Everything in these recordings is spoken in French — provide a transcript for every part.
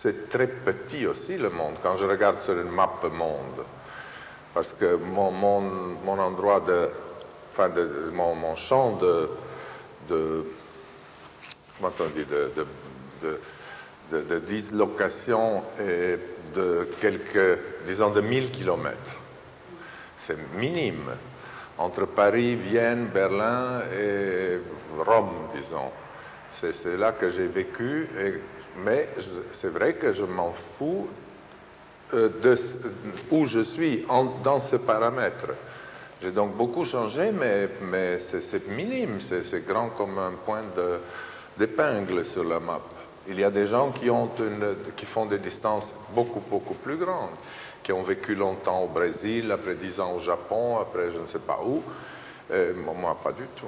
c'est très petit aussi le monde, quand je regarde sur une map monde. Parce que mon endroit mon champ comment on dit, de dislocation est de disons, de 1000 kilomètres. C'est minime. Entre Paris, Vienne, Berlin et Rome, disons. C'est là que j'ai vécu, mais c'est vrai que je m'en fous où je suis dans ce paramètre. J'ai donc beaucoup changé, mais c'est minime, c'est grand comme un point d'épingle sur la map. Il y a des gens qui font des distances beaucoup plus grandes, qui ont vécu longtemps au Brésil, après 10 ans au Japon, après je ne sais pas où. Moi, pas du tout.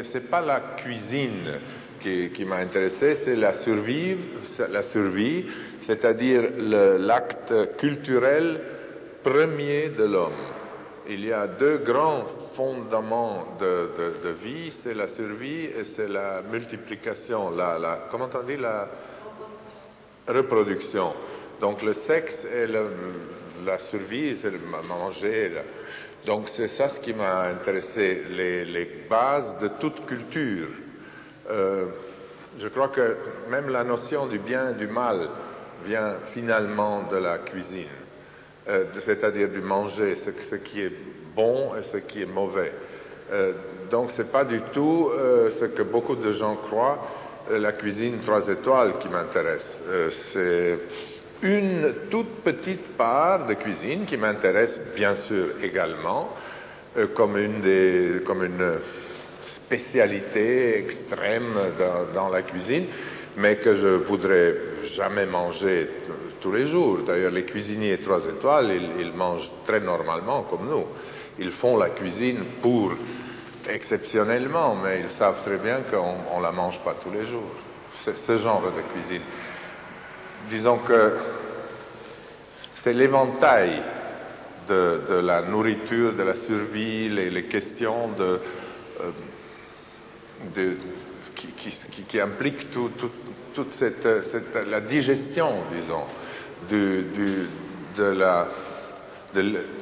C'est pas la cuisine qui m'a intéressé, c'est la survie, c'est-à-dire l'acte culturel premier de l'homme. Il y a deux grands fondements de vie, c'est la survie et c'est la multiplication, comment on dit, la reproduction. Donc le sexe et la survie, c'est le manger. Donc c'est ça ce qui m'a intéressé, les bases de toute culture. Je crois que même la notion du bien et du mal vient finalement de la cuisine, c'est-à-dire du manger, ce qui est bon et ce qui est mauvais. Donc c'est pas du tout ce que beaucoup de gens croient, la cuisine 3 étoiles qui m'intéresse. C'est une toute petite part de cuisine qui m'intéresse bien sûr également comme une spécialité extrême dans la cuisine, mais que je voudrais jamais manger tous les jours. D'ailleurs, les cuisiniers 3 étoiles, ils mangent très normalement comme nous. Ils font la cuisine pour exceptionnellement, mais ils savent très bien qu'on ne la mange pas tous les jours. C'est ce genre de cuisine. Disons que c'est l'éventail de la nourriture, de la survie, les questions qui impliquent toute la digestion, disons,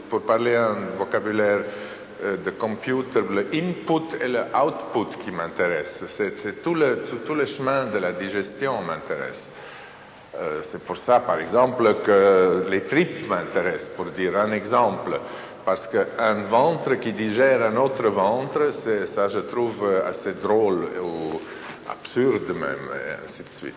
pour parler un vocabulaire de computer, le input et le output qui m'intéressent. C'est tout le chemin de la digestion m'intéresse. C'est pour ça, par exemple, que les tripes m'intéressent, pour dire un exemple. Parce qu'un ventre qui digère un autre ventre, ça je trouve assez drôle ou absurde même, et ainsi de suite.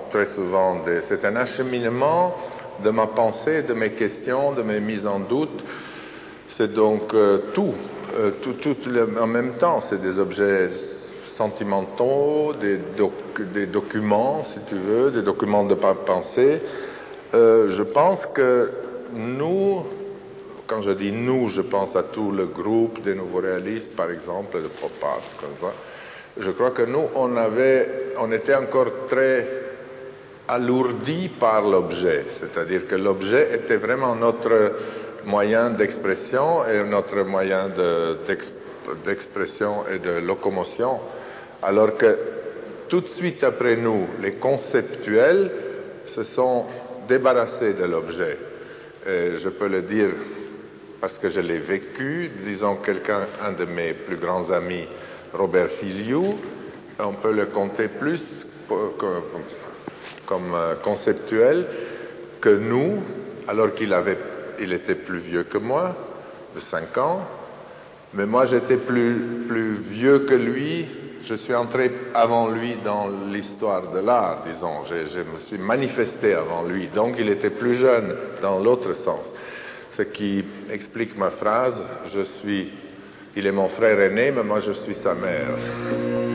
Très souvent, c'est un acheminement de ma pensée, de mes questions, de mes mises en doute. C'est donc tout en même temps. C'est des objets sentimentaux, des documents, si tu veux, des documents de pensée. Je pense que nous, quand je dis nous, je pense à tout le groupe des nouveaux réalistes, par exemple, de Pop Art. Je crois que nous, on était encore très alourdi par l'objet, c'est-à-dire que l'objet était vraiment notre moyen d'expression et notre moyen d'expression et de locomotion, alors que tout de suite après nous, les conceptuels se sont débarrassés de l'objet. Je peux le dire parce que je l'ai vécu. Disons un de mes plus grands amis, Robert Filiou, on peut le compter plus comme conceptuel que nous, alors qu'il était plus vieux que moi, de 5 ans, mais moi j'étais plus vieux que lui, je suis entré avant lui dans l'histoire de l'art, disons, je me suis manifesté avant lui, donc il était plus jeune dans l'autre sens. Ce qui explique ma phrase, il est mon frère aîné, mais moi je suis sa mère.